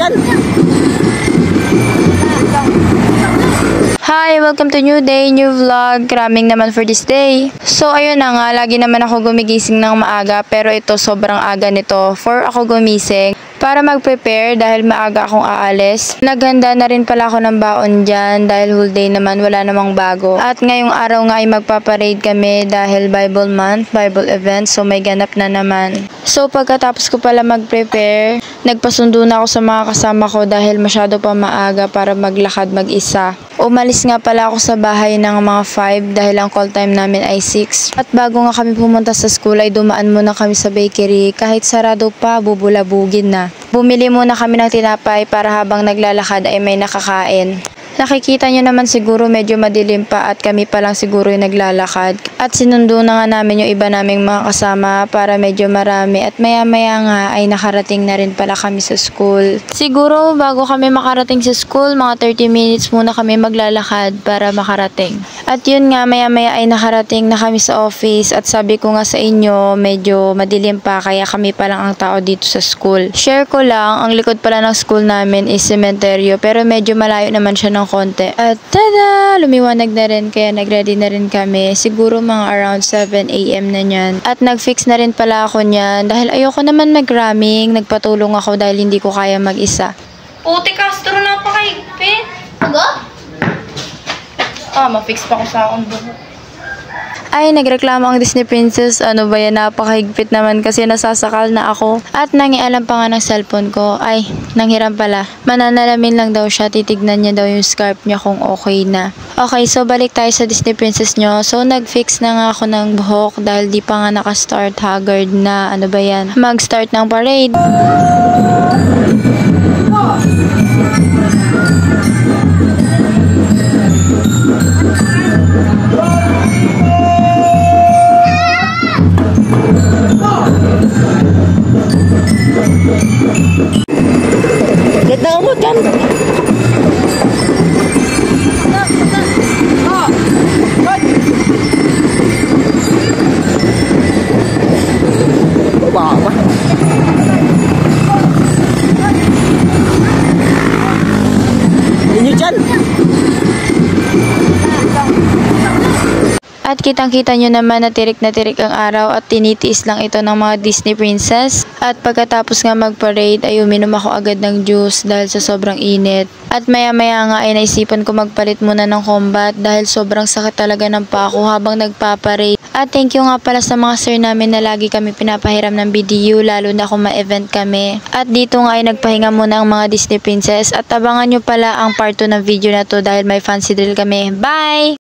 dyan? Hi! Welcome to new day, new vlog. Kraming naman for this day. So, ayun na nga. Lagi naman ako gumigising ng maaga. Pero ito, sobrang aga nito. 4 ako gumising para mag-prepare dahil maaga akong aalis. Naghanda na rin pala ako ng baon dyan dahil whole day naman wala namang bago. At ngayong araw nga ay magpaparade kami dahil Bible month, Bible event. So, may ganap na naman. So, pagkatapos ko pala mag-prepare, nagpasundo na ako sa mga kasama ko dahil masyado pa maaga para maglakad mag-isa. Umalis nga pala ako sa bahay ng mga 5 dahil ang call time namin ay 6. At bago nga kami pumunta sa school ay dumaan muna kami sa bakery. Kahit sarado pa, bubulabugin na. Bumili muna kami ng tinapay para habang naglalakad ay may nakakain. Nakikita nyo naman siguro medyo madilim pa at kami pa lang siguro yung naglalakad. At sinundo na nga namin yung iba naming mga kasama para medyo marami. At maya maya nga ay nakarating na rin pala kami sa school. Siguro bago kami makarating sa school, mga 30 minutes muna kami maglalakad para makarating. At yun nga, maya maya ay nakarating na kami sa office. At sabi ko nga sa inyo, medyo madilim pa kaya kami pa lang ang tao dito sa school. Share ko lang, ang likod pala ng school namin is sementeryo pero medyo malayo naman siya ng konti. At tada! Lumiwanag na rin kaya nagready na rin kami. Siguro mga around 7 AM na nyan. At nagfix na rin pala ako nyan dahil ayoko naman mag-ramming. Nagpatulong ako dahil hindi ko kaya mag-isa. Puti Castro, napakaigpit. Aga? Ma-fix pa ko sa akong buhok. Ay, nagreklamo ang Disney Princess. Ano ba yan? Napakahigpit naman kasi nasasakal na ako. At nangialam pa nga ng cellphone ko. Ay, nanghiram pala. Mananalamin lang daw siya. Titignan niya daw yung scarf niya kung okay na. Okay, so balik tayo sa Disney Princess nyo. So, nag-fix na nga ako ng buhok dahil di pa nga nakastart. Haggard na. Ano ba yan? Mag-start ng parade. Ganda mo dyan. Baba ba? Inyo dyan. At kitang-kita nyo naman na tirik ang araw at tinitiis lang ito ng mga Disney Princess. At pagkatapos nga mag-parade ay uminom ako agad ng juice dahil sa sobrang init. At maya-maya nga ay naisipan ko magpalit muna ng combat dahil sobrang sakit talaga ng pako habang nagpaparade. At thank you nga pala sa mga sir namin na lagi kami pinapahiram ng BDU lalo na kung ma-event kami. At dito nga ay nagpahinga muna ang mga Disney Princess at abangan nyo pala ang part 2 ng video na to dahil may fancy drill kami. Bye!